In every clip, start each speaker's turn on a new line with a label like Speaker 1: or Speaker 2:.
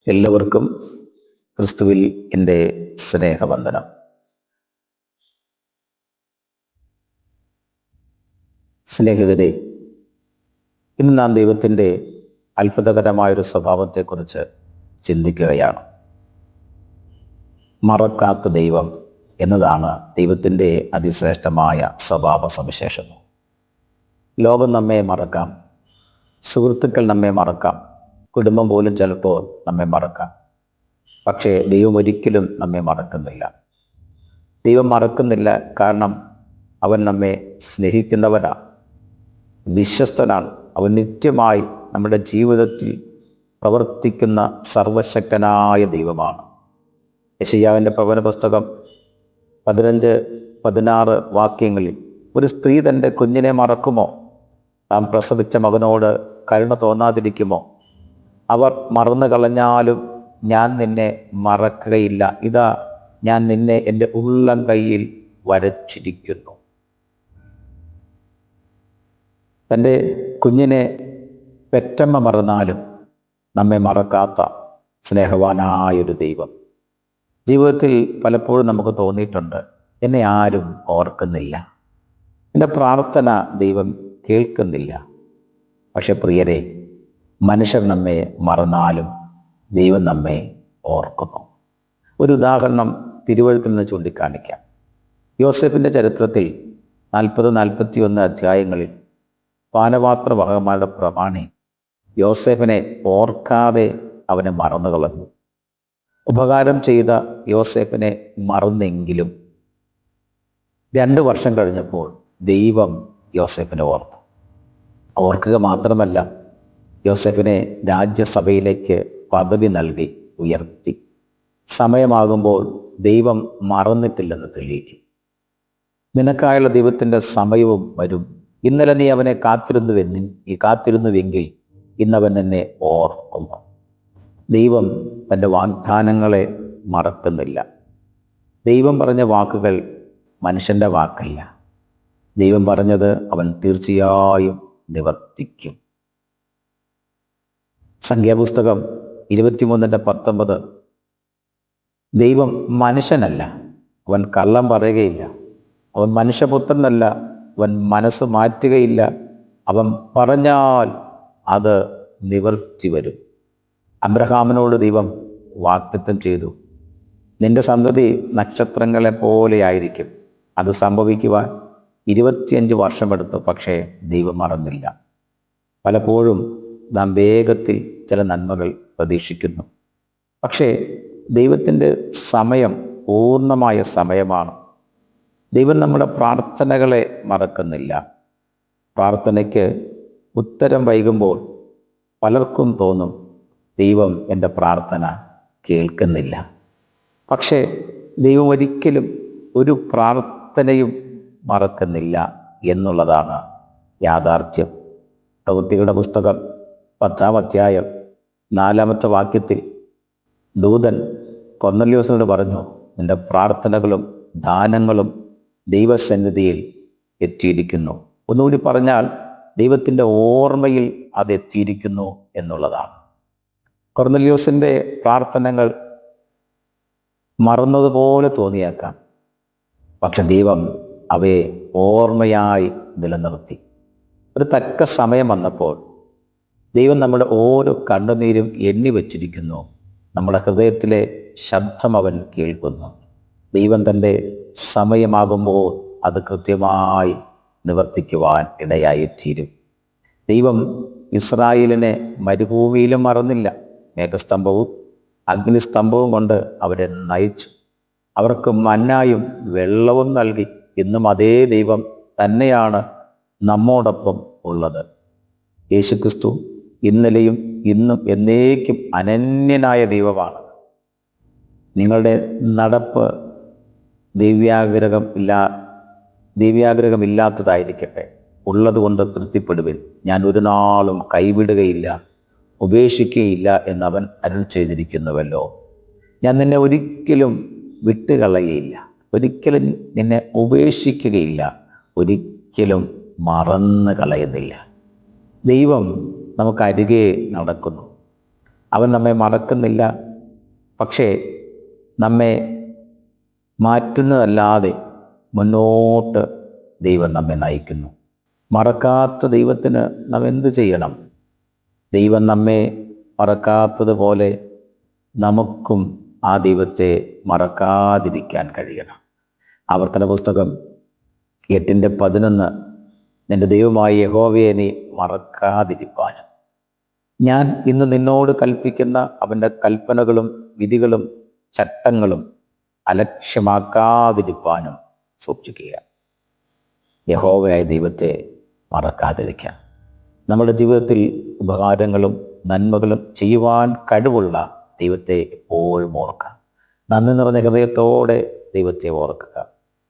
Speaker 1: എല്ലാവർക്കും ക്രിസ്തുവിൽ എൻ്റെ സ്നേഹവന്ദനം. സ്നേഹിതരെ, ഇന്ന് നാം ദൈവത്തിൻ്റെ അത്ഭുതകരമായൊരു സ്വഭാവത്തെക്കുറിച്ച് ചിന്തിക്കുകയാണ്. മറക്കാത്ത ദൈവം എന്നതാണ് ദൈവത്തിൻ്റെ അതിശ്രേഷ്ഠമായ സ്വഭാവ സവിശേഷത. ലോകം നമ്മെ മറക്കാം, സുഹൃത്തുക്കൾ നമ്മെ മറക്കാം, കുടുംബം പോലും ചിലപ്പോൾ നമ്മെ മറക്കാം. പക്ഷേ ദൈവം ഒരിക്കലും നമ്മെ മറക്കുന്നില്ല. ദൈവം മറക്കുന്നില്ല, കാരണം അവൻ നമ്മെ സ്നേഹിക്കുന്നവനാണ്, വിശ്വസ്തനാണ്. അവൻ നിത്യമായി നമ്മുടെ ജീവിതത്തിൽ പ്രവർത്തിക്കുന്ന സർവശക്തനായ ദൈവമാണ്. യെശയ്യാവിൻ്റെ പ്രവചന പുസ്തകം 15-16 വാക്യങ്ങളിൽ, ഒരു സ്ത്രീ തൻ്റെ കുഞ്ഞിനെ മറക്കുമോ? താൻ പ്രസവിച്ച മകനോട് കരുണ തോന്നാതിരിക്കുമോ? അവർ മറന്നു കളഞ്ഞാലും ഞാൻ നിന്നെ മറക്കുകയില്ല. ഇതാ, ഞാൻ നിന്നെ എൻ്റെ ഉള്ളം കൈയിൽ വരച്ചിരിക്കുന്നു. തൻ്റെ കുഞ്ഞിനെ പെറ്റമ്മ മറന്നാലും നമ്മെ മറക്കാത്ത സ്നേഹവാനായൊരു ദൈവം. ജീവിതത്തിൽ പലപ്പോഴും നമുക്ക് തോന്നിയിട്ടുണ്ട്, എന്നെ ആരും ഓർക്കുന്നില്ല, എൻ്റെ പ്രാർത്ഥന ദൈവം കേൾക്കുന്നില്ല. പക്ഷെ പ്രിയരെ, മനുഷ്യർ നമ്മെ മറന്നാലും ദൈവം നമ്മെ ഓർക്കുന്നു. ഒരു ഉദാഹരണം തിരുവഴുത്തിൽ നിന്ന് ചൂണ്ടിക്കാണിക്കാം. യോസേഫിൻ്റെ ചരിത്രത്തിൽ 40-41 അധ്യായങ്ങളിൽ പാനപാത്രവാഹകന്മാരുടെ പ്രമാണി യോസേഫിനെ ഓർക്കാതെ അവനെ മറന്നു കളഞ്ഞു. ഉപകാരം ചെയ്ത യോസേഫിനെ മറന്നെങ്കിലും 2 വർഷം കഴിഞ്ഞപ്പോൾ ദൈവം യോസേഫിനെ ഓർത്തു. ഓർക്കുക മാത്രമല്ല, യോസേഫിനെ രാജ്യസഭയിലേക്ക് പദവി നൽകി ഉയർത്തി. സമയമാകുമ്പോൾ ദൈവം മറന്നിട്ടില്ലെന്ന് തെളിയിക്കും. നിനക്കായുള്ള ദൈവത്തിൻ്റെ സമയവും വരും. ഇന്നലെ നീ അവനെ കാത്തിരുന്നുവെങ്കിൽ ഇന്നവൻ നിന്നെ ഓർക്കുന്നു. ദൈവം തൻ്റെ വാഗ്ദാനങ്ങളെ മറക്കുന്നില്ല. ദൈവം പറഞ്ഞ വാക്കുകൾ മനുഷ്യൻ്റെ വാക്കല്ല. ദൈവം പറഞ്ഞത് അവൻ തീർച്ചയായും നിവർത്തിക്കും. സംഖ്യാപുസ്തകം 23-19, ദൈവം മനുഷ്യനല്ല, അവൻ കള്ളം പറയുകയില്ല. അവൻ മനുഷ്യപുത്രനല്ല, അവൻ മനസ്സ് മാറ്റുകയില്ല. അവൻ പറഞ്ഞാൽ അത് നിവർത്തി വരും. അബ്രഹാമിനോട് ദൈവം വാഗ്ദത്തം ചെയ്തു, നിന്റെ സന്തതി നക്ഷത്രങ്ങളെ പോലെയായിരിക്കും. അത് സംഭവിക്കുവാൻ 25 വർഷമെടുത്തു. പക്ഷേ ദൈവം മറന്നില്ല. പലപ്പോഴും നാം വേഗത്തിൽ ചില നന്മകൾ പ്രതീക്ഷിക്കുന്നു. പക്ഷേ ദൈവത്തിൻ്റെ സമയം പൂർണ്ണമായ സമയമാണ്. ദൈവം നമ്മുടെ പ്രാർത്ഥനകളെ മറക്കുന്നില്ല. പ്രാർത്ഥനയ്ക്ക് ഉത്തരം വൈകുമ്പോൾ പലർക്കും തോന്നും, ദൈവം എൻ്റെ പ്രാർത്ഥന കേൾക്കുന്നില്ല. പക്ഷേ ദൈവം ഒരിക്കലും ഒരു പ്രാർത്ഥനയും മറക്കുന്നില്ല എന്നുള്ളതാണ് യാഥാർത്ഥ്യം. പ്രവൃത്തികളുടെ പുസ്തകം 10-ാം അധ്യായം 4-ാമത്തെ വാക്യത്തിൽ ദൂതൻ കൊർന്നല്യോസിനോട് പറഞ്ഞു, നിന്റെ പ്രാർത്ഥനകളും ദാനങ്ങളും ദൈവസന്നിധിയിൽ എത്തിയിരിക്കുന്നു. ഒന്നുകൂടി പറഞ്ഞാൽ, ദൈവത്തിൻ്റെ ഓർമ്മയിൽ അത് എത്തിയിരിക്കുന്നു എന്നുള്ളതാണ്. കൊർന്നല്യോസിൻ്റെ പ്രാർത്ഥനകൾ മറന്നതുപോലെ തോന്നിയേക്കാം, പക്ഷെ ദൈവം അവയെ ഓർമ്മയായി നിലനിർത്തി. ഒരു തക്ക സമയം വന്നപ്പോൾ ദൈവം നമ്മുടെ ഓരോ കണ്ണുനീരും എണ്ണി വച്ചിരിക്കുന്നു. നമ്മുടെ ഹൃദയത്തിലെ ശബ്ദം അവൻ കേൾക്കുന്നു. ദൈവം തൻ്റെ സമയമാകുമ്പോൾ അത് കൃത്യമായി നിവർത്തിക്കുവാൻ ഇടയായിത്തീരും. ദൈവം ഇസ്രായേലിനെ മരുഭൂമിയിലും മറന്നില്ല. മേഘസ്തംഭവും അഗ്നിസ്തംഭവും കൊണ്ട് അവരെ നയിച്ചു. അവർക്ക് മന്നായും വെള്ളവും നൽകി. ഇന്നും അതേ ദൈവം തന്നെയാണ് നമ്മോടൊപ്പം ഉള്ളത്. യേശുക്രിസ്തു ഇന്നലെയും ഇന്നും എന്നേക്കും അനന്യനായ ദൈവമാണ്. നിങ്ങളുടെ നടപ്പ് ദിവ്യാഗ്രഹമില്ലാത്തതായിരിക്കട്ടെ. ഉള്ളതുകൊണ്ട് തൃപ്തിപ്പെടുവിൻ. ഞാൻ ഒരു നാളും കൈവിടുകയില്ല, ഉപേക്ഷിക്കുകയില്ല എന്നവൻ അരുൾ ചെയ്തിരിക്കുന്നുവല്ലോ. ഞാൻ നിന്നെ ഒരിക്കലും വിട്ടുകളയുകയില്ല, ഒരിക്കലും നിന്നെ ഉപേക്ഷിക്കുകയില്ല, ഒരിക്കലും മറന്നു കളയുന്നില്ല. ദൈവം നമുക്കരികെ നടക്കുന്നു. അവൻ നമ്മെ മറക്കുന്നില്ല. പക്ഷേ നമ്മെ മാറ്റുന്നതല്ലാതെ മുന്നോട്ട് ദൈവം നമ്മെ നയിക്കുന്നു. മറക്കാത്ത ദൈവത്തിന് നാം എന്ത് ചെയ്യണം? ദൈവം നമ്മെ മറക്കാത്തതുപോലെ നമുക്കും ആ ദൈവത്തെ മറക്കാതിരിക്കാൻ കഴിയണം. ആവർത്തന പുസ്തകം 8:11 നിന്റെ ദൈവമായ യഹോവയെ നീ മറക്കാതിരിപ്പാനും, ഞാൻ ഇന്ന് നിന്നോട് കൽപ്പിക്കുന്ന അവൻ്റെ കൽപ്പനകളും വിധികളും ചട്ടങ്ങളും അലക്ഷ്യമാക്കാതിരിപ്പാനും സൂക്ഷിക്കുക. യഹോവയായ ദൈവത്തെ മറക്കാതിരിക്കാം. നമ്മുടെ ജീവിതത്തിൽ ഉപകാരങ്ങളും നന്മകളും ചെയ്യുവാൻ കഴിവുള്ള ദൈവത്തെ എപ്പോഴും ഓർക്കുക. നന്ദി നിറഞ്ഞ ഹൃദയത്തോടെ ദൈവത്തെ ഓർക്കുക.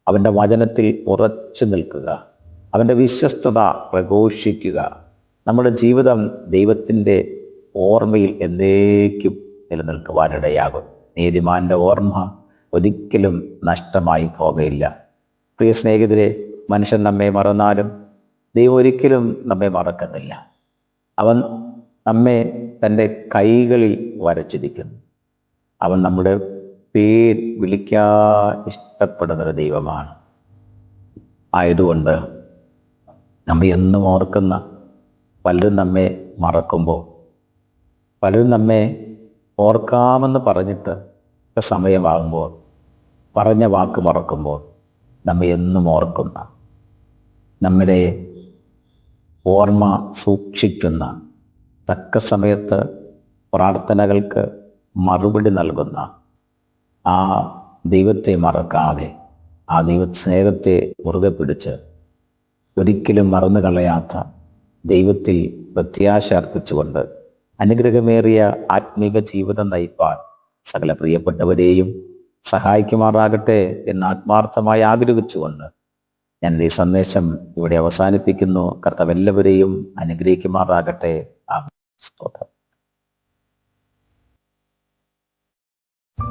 Speaker 1: അവൻ്റെ വചനത്തിൽ ഉറച്ചു നിൽക്കുക. അവൻ്റെ വിശ്വസ്തത പ്രഘോഷിക്കുക. നമ്മുടെ ജീവിതം ദൈവത്തിൻ്റെ ഓർമ്മയിൽ എന്നേക്കും നിലനിൽക്കുവാനിടയാകും. നീതിമാൻ്റെ ഓർമ്മ ഒരിക്കലും നഷ്ടമായി പോകയില്ല. പ്രിയ സ്നേഹിതരെ, മനുഷ്യൻ നമ്മെ മറന്നാലും ദൈവം ഒരിക്കലും നമ്മെ മറക്കുന്നില്ല. അവൻ നമ്മെ തൻ്റെ കൈകളിൽ വരച്ചിരിക്കുന്നു. അവൻ നമ്മുടെ പേര് വിളിക്കാൻ ഇഷ്ടപ്പെടുന്നൊരു ദൈവമാണ്. ആയതുകൊണ്ട് നമ്മെ എന്നും ഓർക്കുന്ന, പലരും നമ്മെ മറക്കുമ്പോൾ, പലരും നമ്മെ ഓർക്കാമെന്ന് പറഞ്ഞിട്ട് സമയമാകുമ്പോൾ പറഞ്ഞ വാക്ക് മറക്കുമ്പോൾ നമ്മെ എന്നും ഓർക്കുന്ന, നമ്മുടെ ഓർമ്മ സൂക്ഷിക്കുന്ന, തക്ക സമയത്ത് പ്രാർത്ഥനകൾക്ക് മറുപടി നൽകുന്ന ആ ദൈവത്തെ മറക്കാതെ, ആ സ്നേഹത്തെ മുറുകെ പിടിച്ച് ഒരിക്കലും മറന്നു കളയാത്ത ദൈവത്തിൽ പ്രത്യാശ അർപ്പിച്ചുകൊണ്ട് അനുഗ്രഹമേറിയ ആത്മീക ജീവിതം നയിപ്പാൻ സകല പ്രിയപ്പെട്ടവരെയും സഹായിക്കുമാറാകട്ടെ എന്ന് ആത്മാർത്ഥമായി ആഗ്രഹിച്ചുകൊണ്ട് ഞാൻ ഈ സന്ദേശം ഇവിടെ അവസാനിപ്പിക്കുന്നു. കർത്താവ് എല്ലാവരെയും അനുഗ്രഹിക്കുമാറാകട്ടെ. ആമേൻ. സ്തോത്രം.